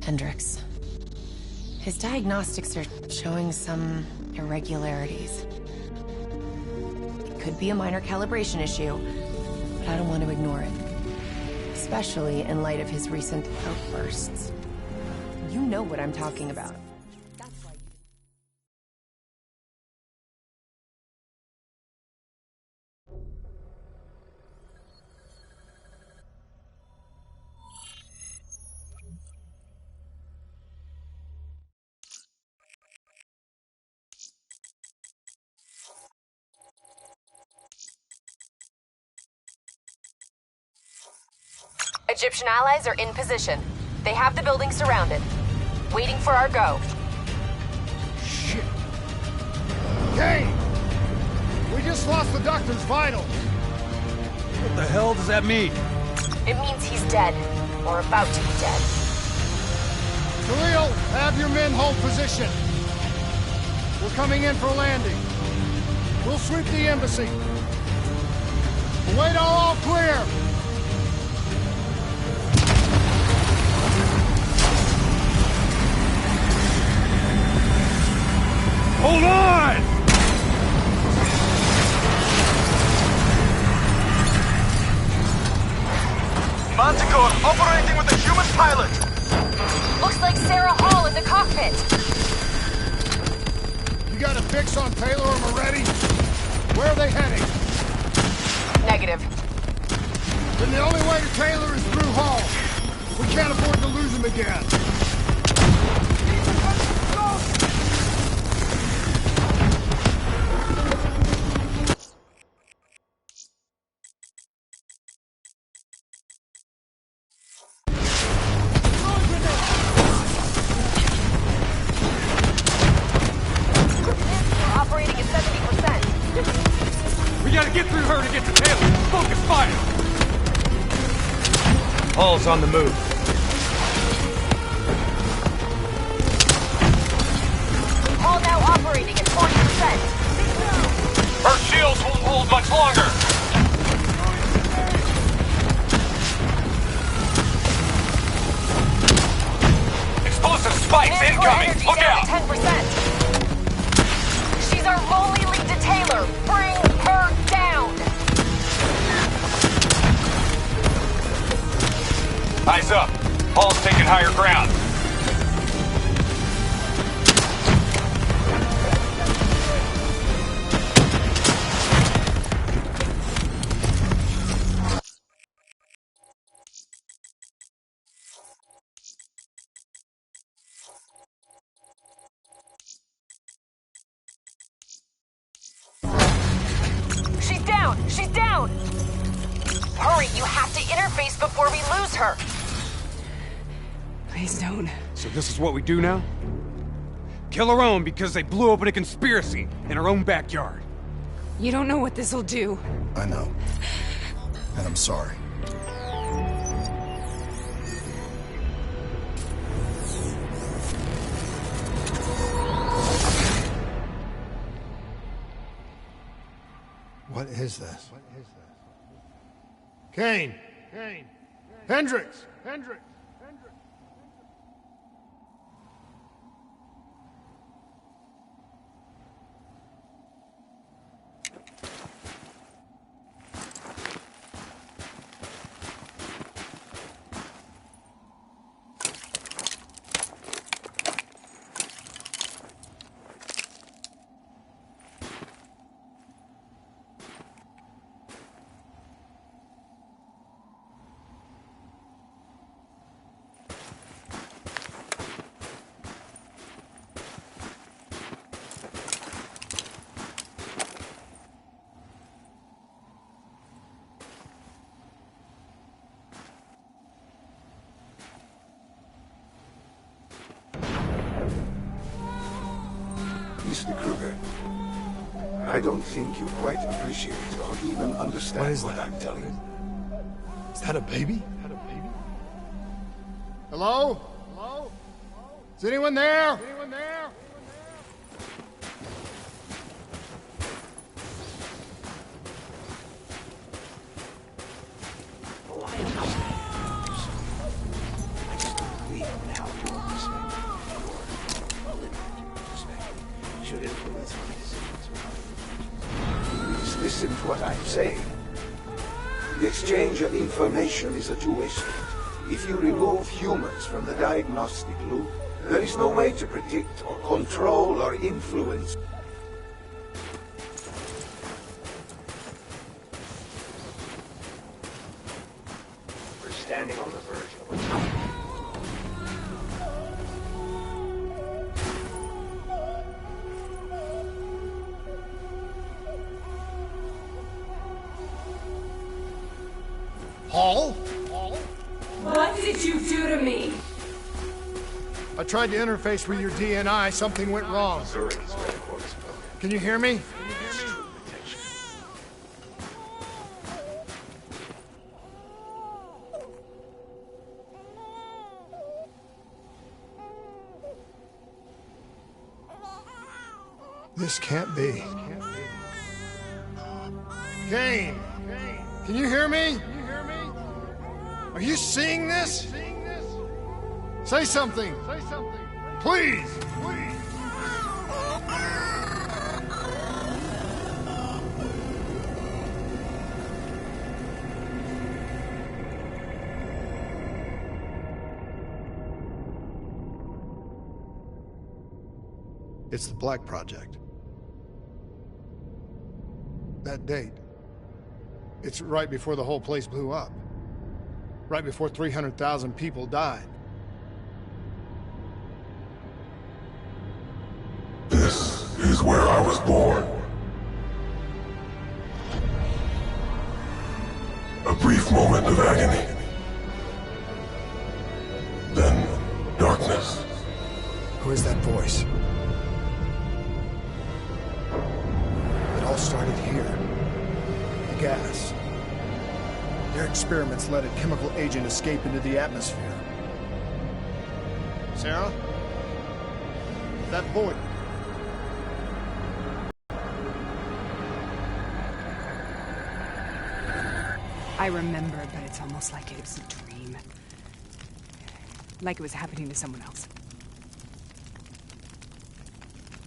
Hendricks. His diagnostics are showing some irregularities. It could be a minor calibration issue, but I don't want to ignore it. Especially in light of his recent outbursts. You know what I'm talking about. Egyptian allies are in position. They have the building surrounded. Waiting for our go. Shit. Kane! We just lost the doctor's vitals. What the hell does that mean? It means he's dead. Or about to be dead. Khalil, have your men hold position. We're coming in for landing. We'll sweep the embassy. Wait till all clear. Hold on! Manticore operating with a human pilot! Looks like Sarah Hall in the cockpit! You got a fix on Taylor and Moretti? Where are they heading? Negative. Then the only way to Taylor is through Hall. We can't afford to lose him again. Operating at 70%. We gotta get through her to get to Taylor. Focus fire! Hall's on the move. Hall now operating at 40%. Her shields won't hold much longer! Explosive spikes incoming! Look out! 10%. She's our only lead to Taylor. Bring her down. Eyes up. Hall's taking higher ground. She's down. She's down. Hurry, you have to interface before we lose her. Please don't. So this is what we do now? Kill our own because they blew open a conspiracy in our own backyard. You don't know what this'll do. I know. And I'm sorry. What is this? Kane! Hendricks! Mr. Kruger, I don't think you quite appreciate or even understand what I'm telling you. Is that a baby? Hello? Is anyone there? Leave now. what I'm saying. The exchange of information is a two-way street. If you remove humans from the diagnostic loop, there is no way to predict or control or influence. We're standing on the verge of a Paul? What did you do to me? I tried to interface with your DNI. Something went wrong. Can you hear me? This can't be. Kane! Can you hear me? Are you seeing this? Say something! Please! It's the Black Project. That date. It's right before the whole place blew up. Right before 300,000 people died. This is where I was born. A brief moment of agony. Then, darkness. Who is that voice? It all started here. The gas. Their experiments let a chemical agent escape into the atmosphere. Sarah? That boy. I remember, but it's almost like it was a dream. Like it was happening to someone else.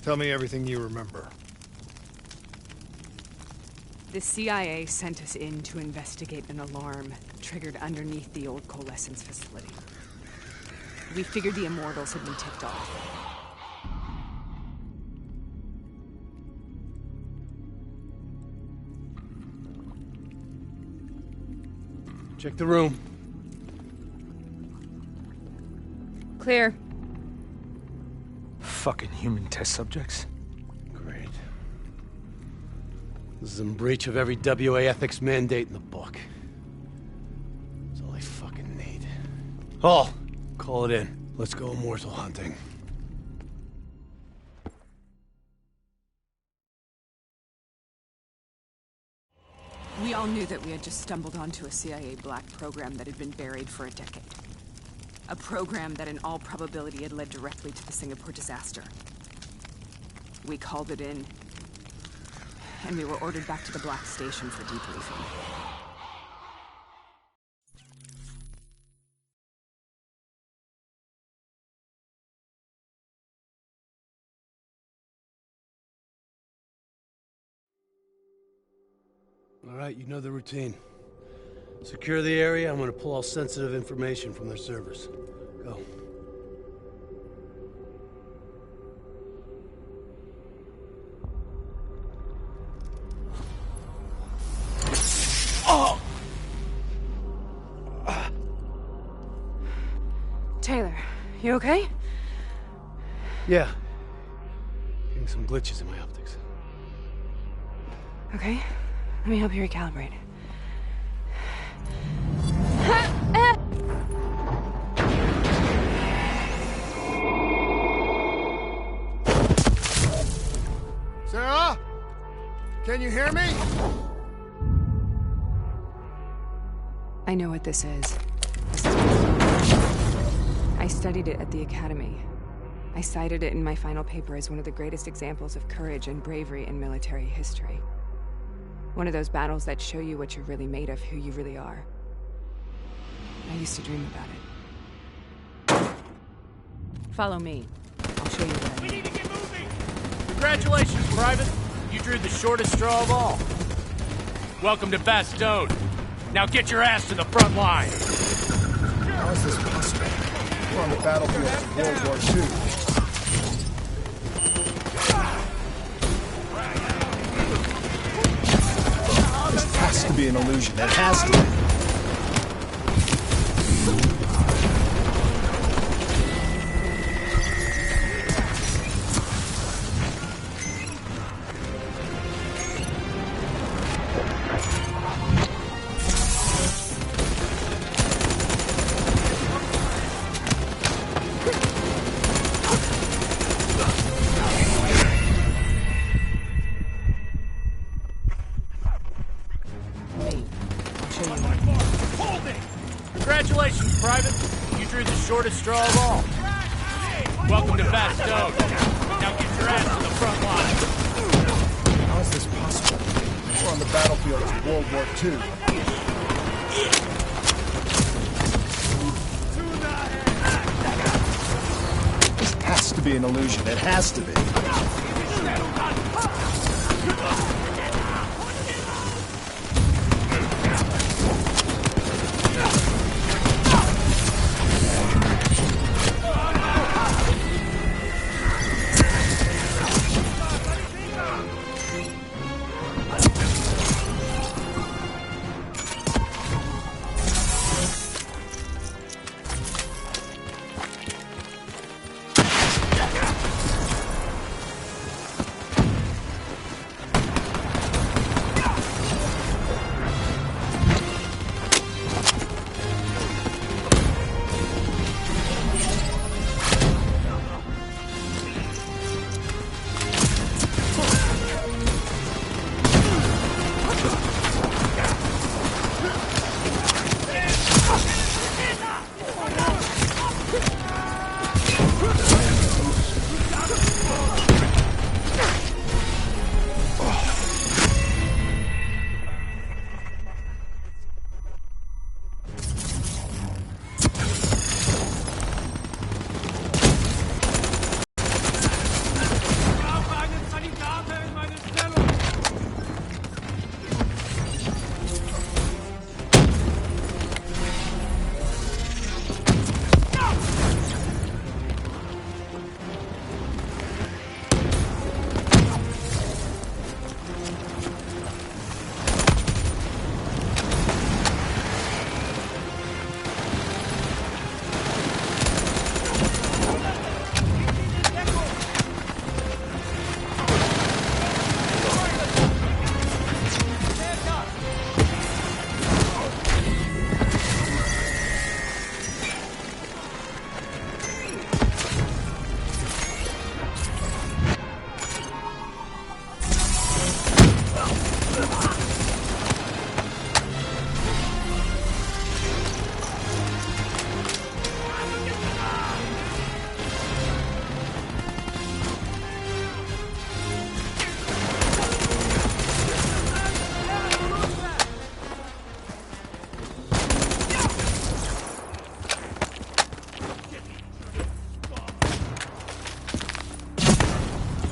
Tell me everything you remember. The CIA sent us in to investigate an alarm triggered underneath the old coalescence facility. We figured the Immortals had been tipped off. Check the room. Clear. Fucking human test subjects. Great. This is in breach of every WA ethics mandate in the book. That's all I fucking need. Oh, call it in. Let's go immortal hunting. We all knew that we had just stumbled onto a CIA black program that had been buried for a decade. A program that in all probability had led directly to the Singapore disaster. We called it in, and we were ordered back to the Black Station for debriefing. All right, you know the routine. Secure the area. I'm gonna pull all sensitive information from their servers. Go. Oh! Taylor, you okay? Yeah. Getting some glitches in my optics. Okay, let me help you recalibrate. Sarah? Can you hear me? I know what this is. I studied it at the Academy. I cited it in my final paper as one of the greatest examples of courage and bravery in military history. One of those battles that show you what you're really made of, who you really are. I used to dream about it. Follow me. I'll show you what I We need to get moving! Congratulations, Private. You drew the shortest straw of all. Welcome to Bastogne. Now get your ass to the front line. How is this possible? We're on the battlefield of World War II. This has to be an illusion. It has to be. Congratulations, Private. You drew the shortest straw of all. Welcome to Bastogne. Now get your ass to the front line. How is this possible? We're on the battlefield of World War II. This has to be an illusion. It has to be.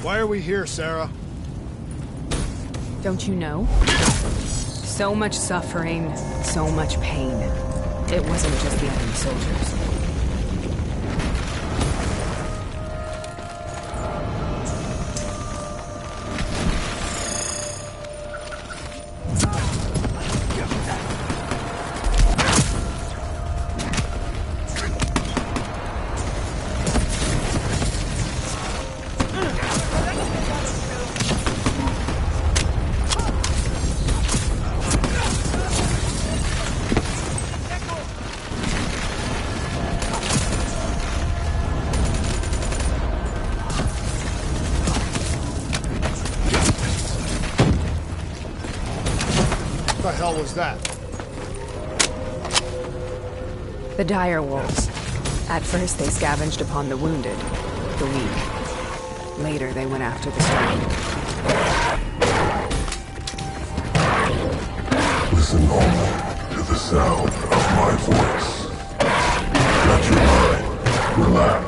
Why are we here, Sarah? Don't you know? So much suffering, so much pain. It wasn't just the enemy soldiers. What the hell was that? The dire wolves. At first they scavenged upon the wounded, the weak. Later they went after the strong. Listen only to the sound of my voice. Let your mind relax.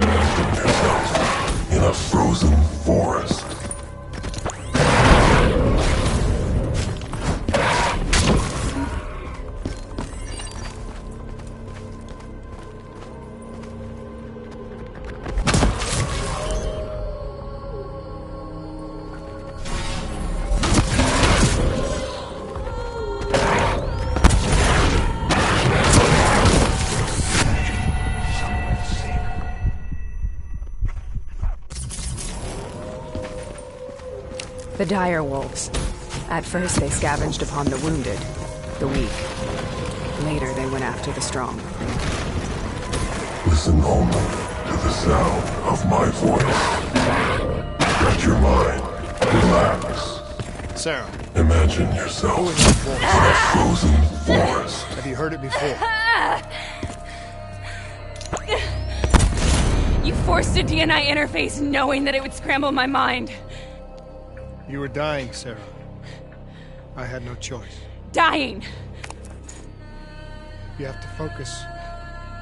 Imagine yourself in a frozen forest. The dire wolves. At first, they scavenged upon the wounded, the weak. Later, they went after the strong. Listen only to the sound of my voice. Let your mind relax. Sarah. Who Imagine is yourself that voice? in a frozen forest. Have you heard it before? You forced a DNI interface knowing that it would scramble my mind. You were dying, Sarah. I had no choice. Dying! You have to focus.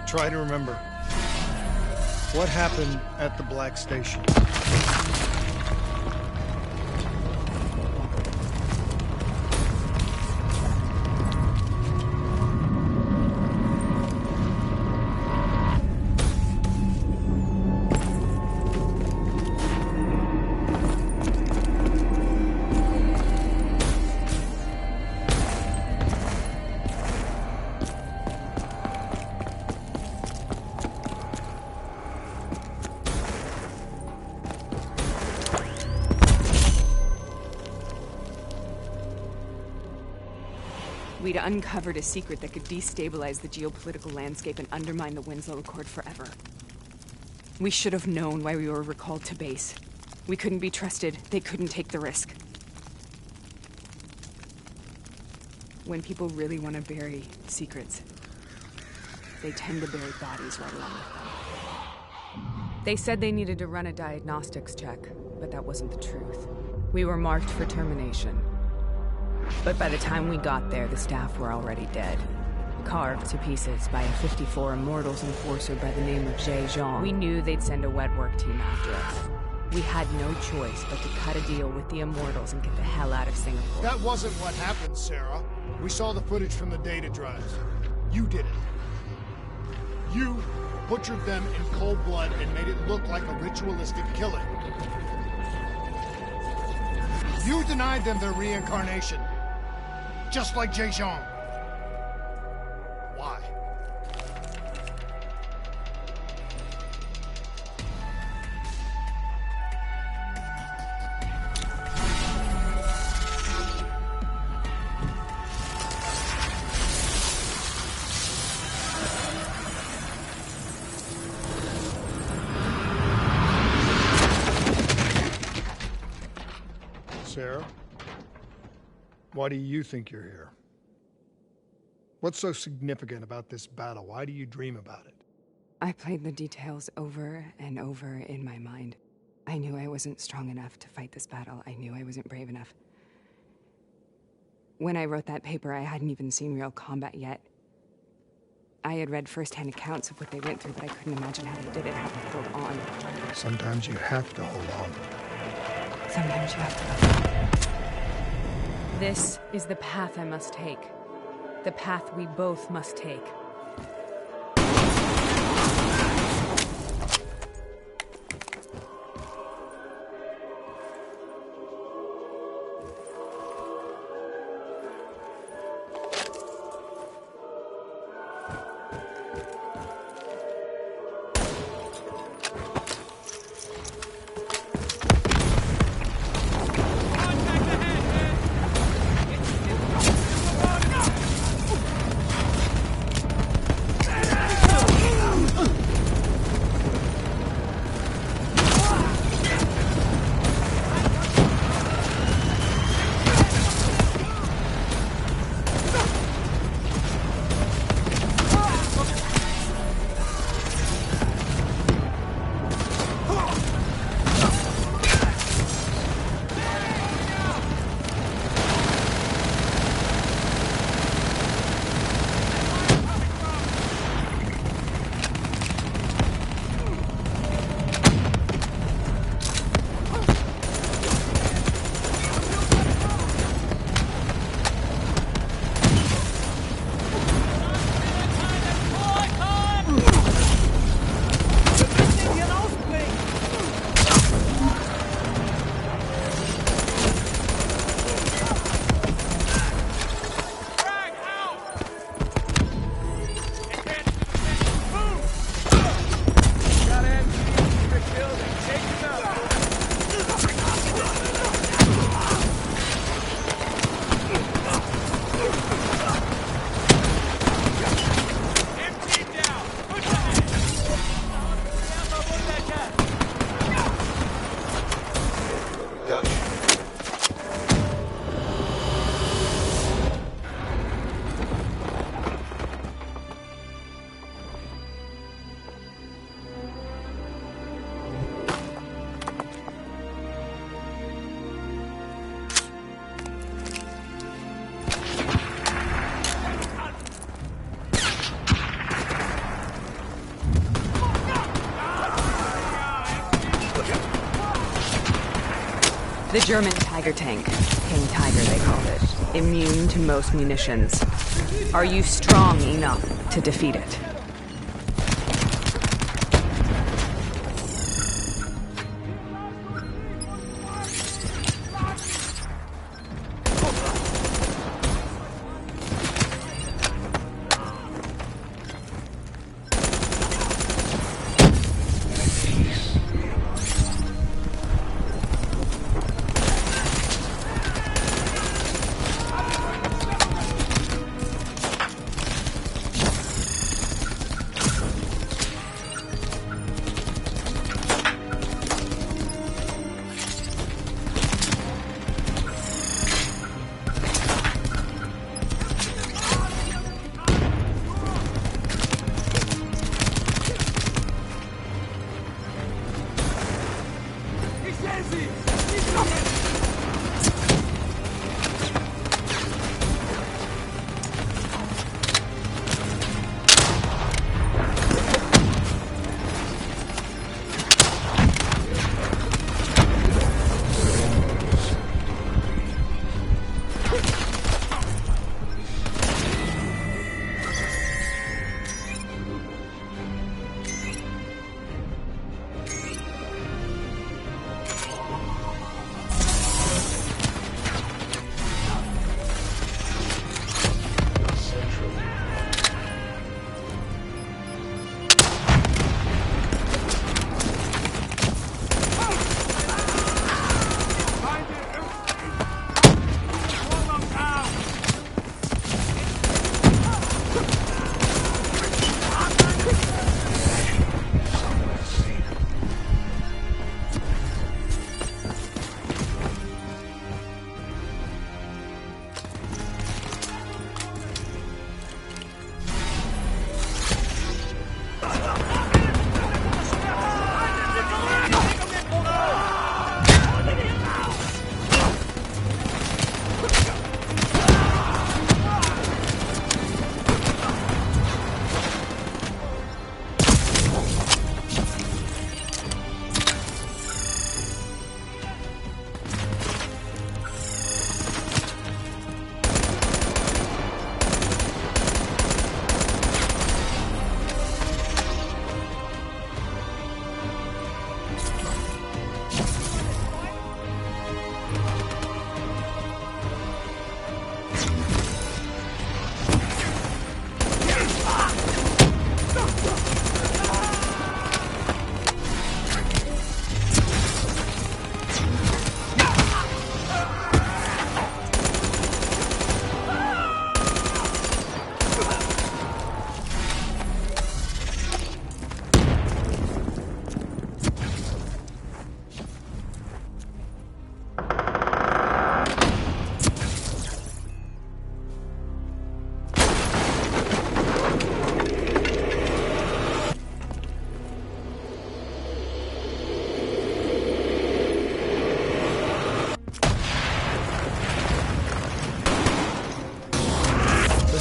Try to remember. What happened at the Black Station? We'd uncovered a secret that could destabilize the geopolitical landscape and undermine the Winslow Accord forever. We should have known why we were recalled to base. We couldn't be trusted. They couldn't take the risk. When people really want to bury secrets, they tend to bury bodies right along with them. They said they needed to run a diagnostics check, but that wasn't the truth. We were marked for termination. But by the time we got there, the staff were already dead. Carved to pieces by a 54 Immortals enforcer by the name of Jay Zhang. We knew they'd send a wet work team after us. We had no choice but to cut a deal with the Immortals and get the hell out of Singapore. That wasn't what happened, Sarah. We saw the footage from the data drives. You did it. You butchered them in cold blood and made it look like a ritualistic killing. You denied them their reincarnation. Just like Jay Zhang. Why? Sarah? Why do you think you're here? What's so significant about this battle? Why do you dream about it? I played the details over and over in my mind. I knew I wasn't strong enough to fight this battle. I knew I wasn't brave enough. When I wrote that paper, I hadn't even seen real combat yet. I had read first-hand accounts of what they went through, but I couldn't imagine how they did it, how they held on. Sometimes you have to hold on. Sometimes you have to hold on. This is the path I must take. The path we both must take. The German Tiger tank. King Tiger, they called it. Immune to most munitions. Are you strong enough to defeat it?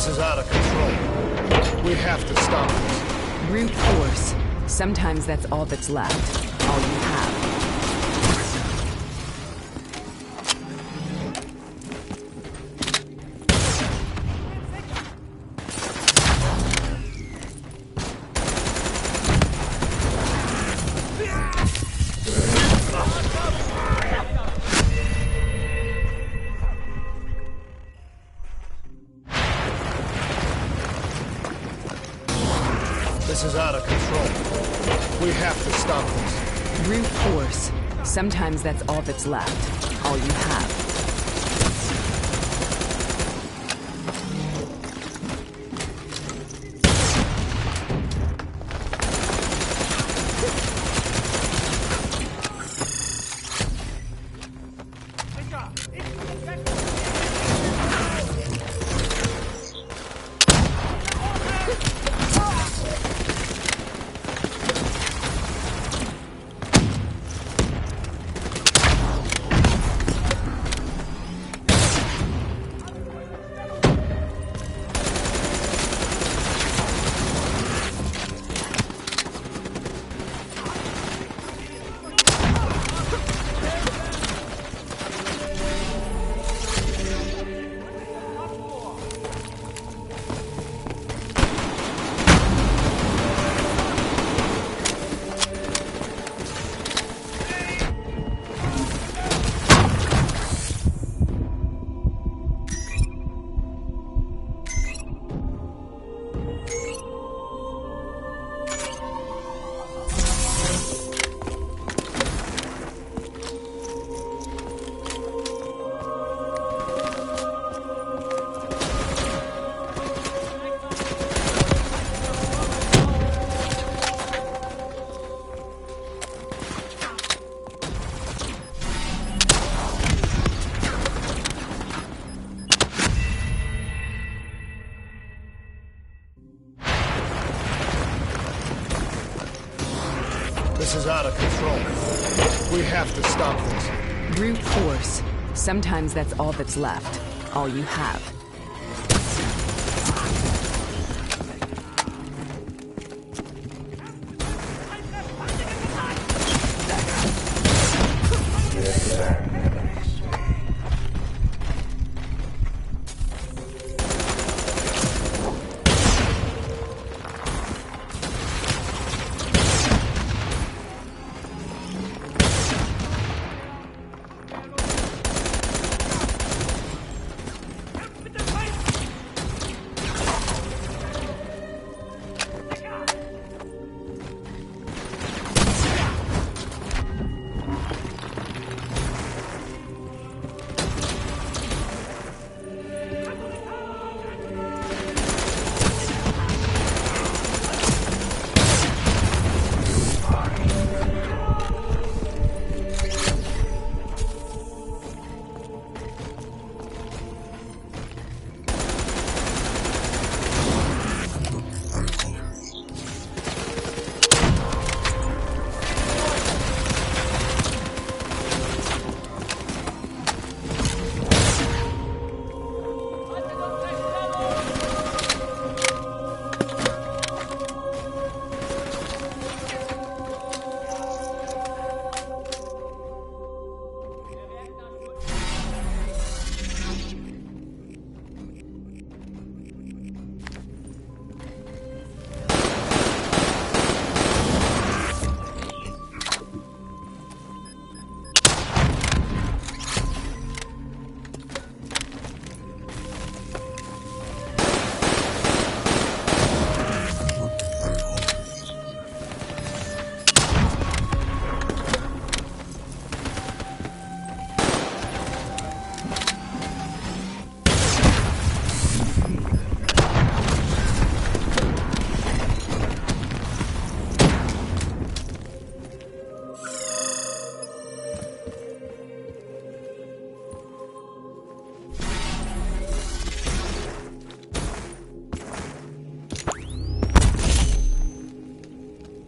is out of control. We have to stop this. Brute force. Sometimes that's all that's left. All you have. This is out of control. We have to stop this. Brute force. Sometimes that's all that's left. All you have. This is out of control. We have to stop this. Brute force. Sometimes that's all that's left. All you have.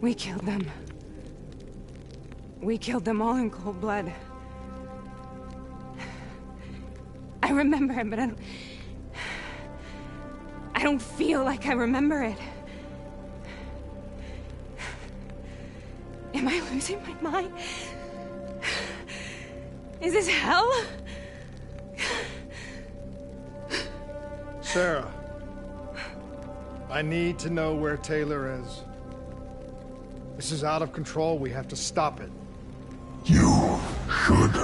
We killed them. We killed them all in cold blood. I remember it, but I don't feel like I remember it. Am I losing my mind? Is this hell? Sarah, I need to know where Taylor is. This is out of control. We have to stop it. You should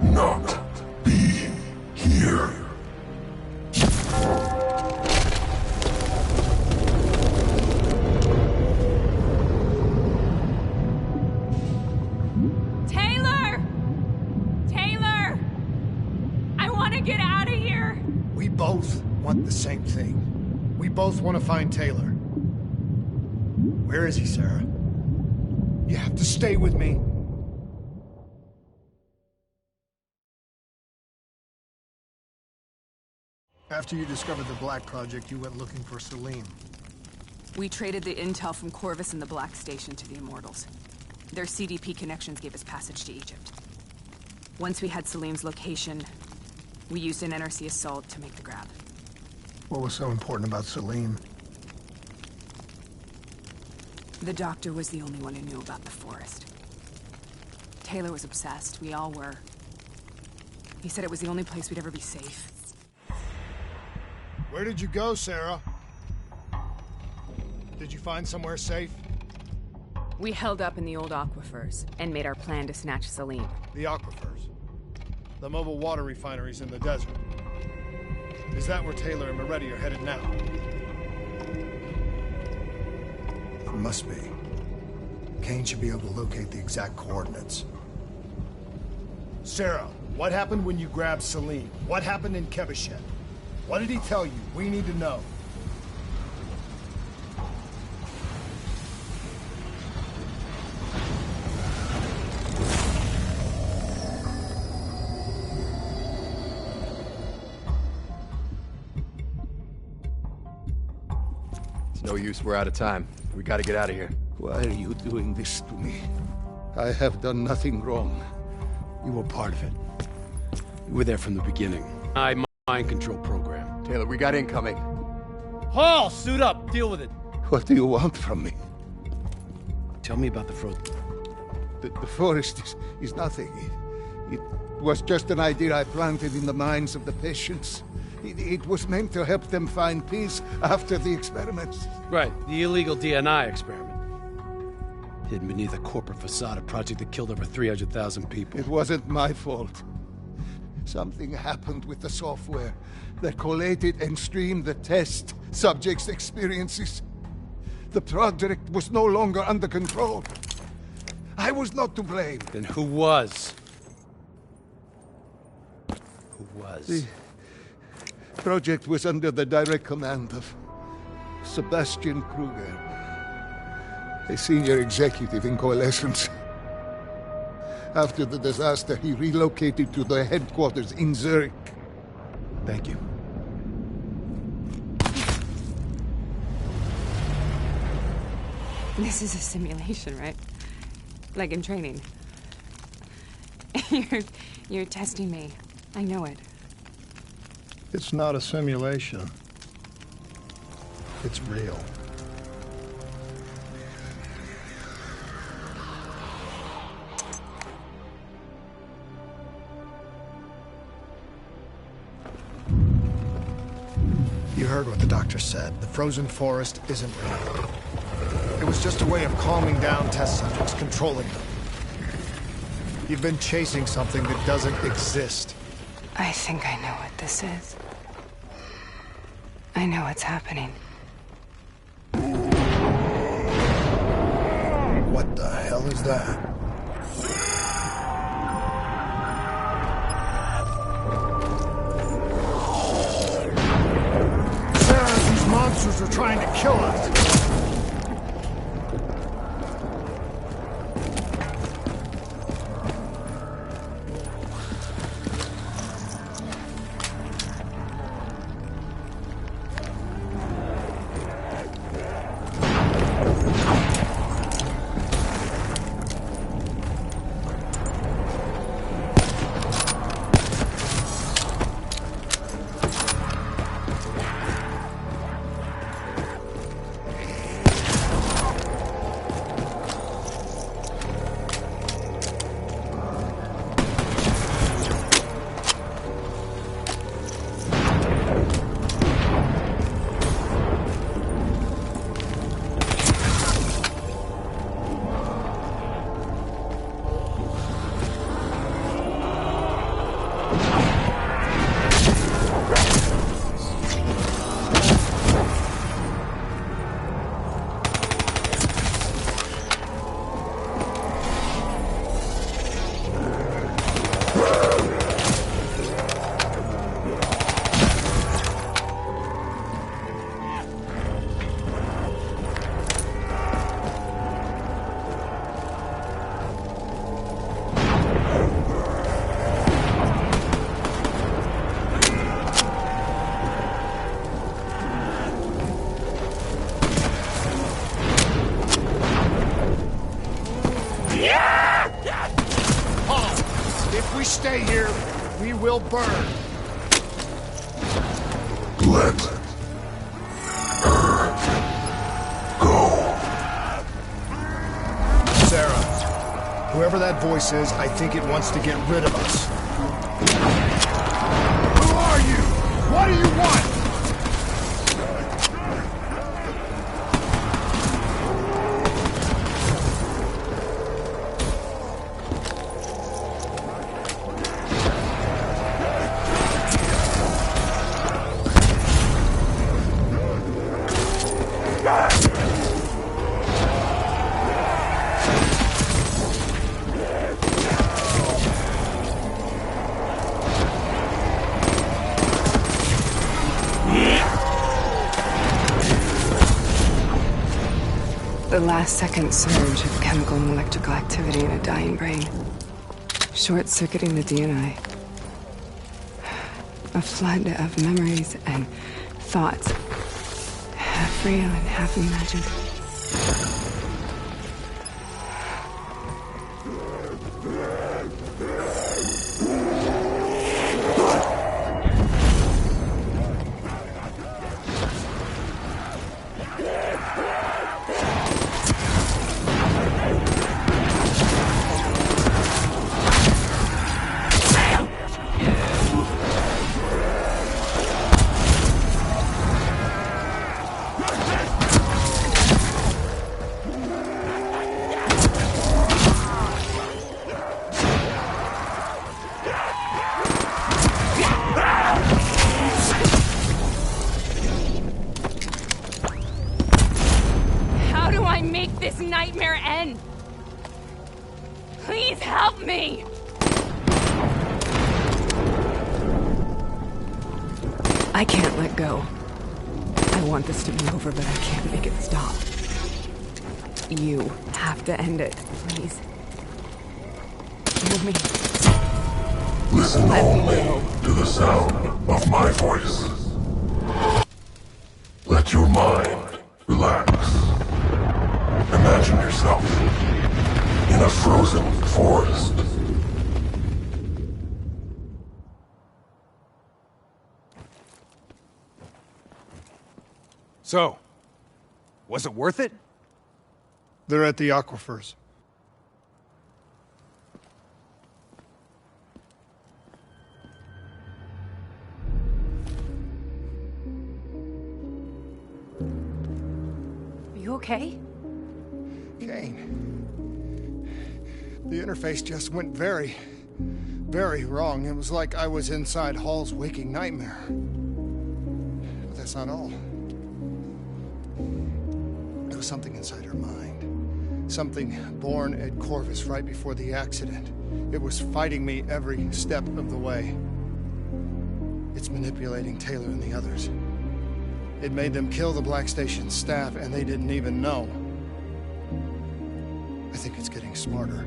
not be here. Taylor! Taylor! I want to get out of here! We both want the same thing. We both want to find Taylor. Where is he, Sarah? You have to stay with me. After you discovered the Black Project, you went looking for Salim. We traded the intel from Corvus and the Black Station to the Immortals. Their CDP connections gave us passage to Egypt. Once we had Salim's location, we used an NRC assault to make the grab. What was so important about Salim? The doctor was the only one who knew about the forest. Taylor was obsessed. We all were. He said it was the only place we'd ever be safe. Where did you go, Sarah? Did you find somewhere safe? We held up in the old aquifers and made our plan to snatch Salim. The aquifers. The mobile water refineries in the desert. Is that where Taylor and Moretti are headed now? It must be. Kane should be able to locate the exact coordinates. Sarah, what happened when you grabbed Salim? What happened in Kevashet? What did he tell you? We need to know. It's no use, we're out of time. We gotta get out of here. Why are you doing this to me? I have done nothing wrong. You were part of it. You were there from the beginning. Mind control program. Taylor, we got incoming. Hall, suit up. Deal with it. What do you want from me? Tell me about the frozen. The forest is nothing. It was just an idea I planted in the minds of the patients. It was meant to help them find peace after the experiments. Right, the illegal DNI experiment. Hidden beneath a corporate facade, a project that killed over 300,000 people. It wasn't my fault. Something happened with the software that collated and streamed the test subjects' experiences. The project was no longer under control. I was not to blame. Then who was? Who was? The project was under the direct command of Sebastian Kruger, a senior executive in Coalescence. After the disaster, he relocated to the headquarters in Zurich. Thank you. This is a simulation, right? Like in training. You're testing me. I know it. It's not a simulation. It's real. You heard what the doctor said. The frozen forest isn't real. It was just a way of calming down test subjects, controlling them. You've been chasing something that doesn't exist. I think I know what this is. I know what's happening. What the hell is that? Sarah, these monsters are trying to kill us. If we stay here, we will burn. Let her go. Sarah, whoever that voice is, I think it wants to get rid of us. Who are you? What do you want? The last-second surge of chemical and electrical activity in a dying brain. Short-circuiting the DNI. A flood of memories and thoughts. Half real and half imagined. this nightmare end? Please help me! I can't let go. I want this to be over, but I can't make it stop. You have to end it, please. Hear me. Listen only to the sound of my voice. Let your mind relax. Imagine yourself in a frozen forest. So, was it worth it? They're at the aquifers. Are you okay? Kane. The interface just went very wrong. It was like I was inside Hall's waking nightmare. But that's not all. There was something inside her mind. Something born at Corvus right before the accident. It was fighting me every step of the way. It's manipulating Taylor and the others. It made them kill the Black Station staff, and they didn't even know. I think it's getting smarter.